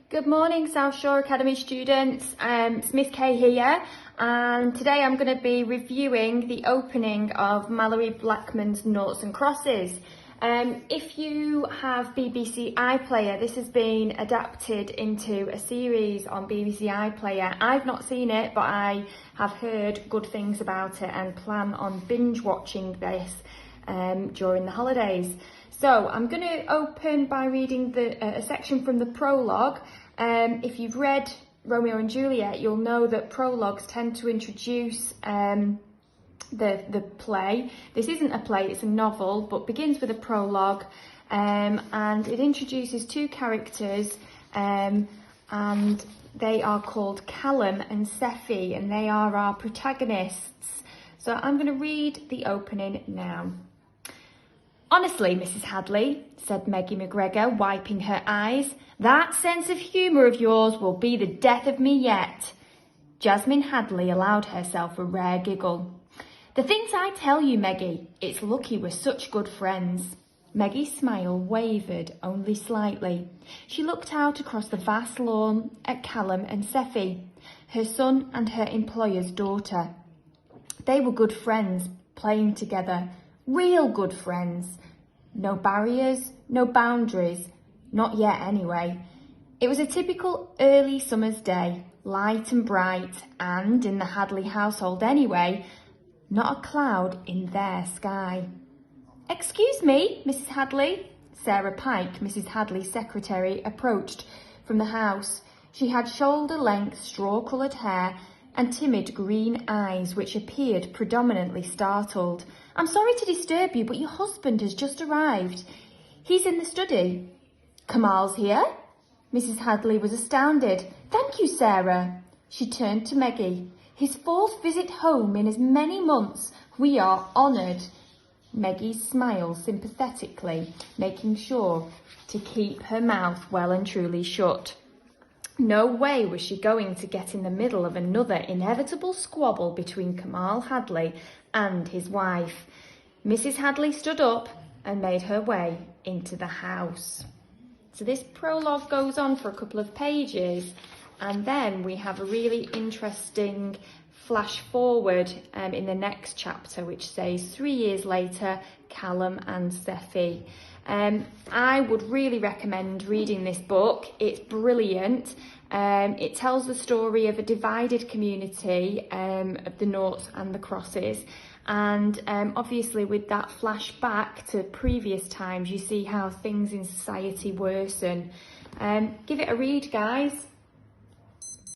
Good morning, South Shore Academy students. It's Miss Kay here, and today I'm going to be reviewing the opening of Mallory Blackman's Noughts and Crosses. If you have BBC iPlayer, this has been adapted into a series on BBC iPlayer. I've not seen it, but I have heard good things about it and plan on binge watching this during the holidays. So I'm going to open by reading a section from the prologue. If you've read Romeo and Juliet, you'll know that prologues tend to introduce the play. This isn't a play, it's a novel, but begins with a prologue, and it introduces two characters, and they are called Callum and Sephy, and they are our protagonists. So I'm going to read the opening now. "Honestly, Mrs. Hadley," said Meggie McGregor, wiping her eyes, "that sense of humour of yours will be the death of me yet." Jasmine Hadley allowed herself a rare giggle. "The things I tell you, Meggie, it's lucky we're such good friends." Meggie's smile wavered only slightly. She looked out across the vast lawn at Callum and Sephy, her son and her employer's daughter. They were good friends, playing together. Real good friends. No barriers, no boundaries. Not yet, anyway. It was a typical early summer's day, light and bright, and, in the Hadley household anyway, not a cloud in their sky. "Excuse me, Mrs. Hadley." Sarah Pike, Mrs. Hadley's secretary, approached from the house. She had shoulder-length, straw-coloured hair and timid green eyes which appeared predominantly startled. "I'm sorry to disturb you, but your husband has just arrived. He's in the study." "Kamal's here?" Mrs. Hadley was astounded. "Thank you, Sarah." She turned to Meggie. "His fourth visit home in as many months. We are honoured." Meggie smiled sympathetically, making sure to keep her mouth well and truly shut. No way was she going to get in the middle of another inevitable squabble between Kamal Hadley and his wife. Mrs. Hadley stood up and made her way into the house. So this prologue goes on for a couple of pages, and then we have a really interesting flash forward in the next chapter, which says 3 years later, Callum and Sephy. I would really recommend reading this book. It's brilliant. It tells the story of a divided community of the Noughts and the Crosses. And obviously with that flashback to previous times, you see how things in society worsen. Give it a read, guys.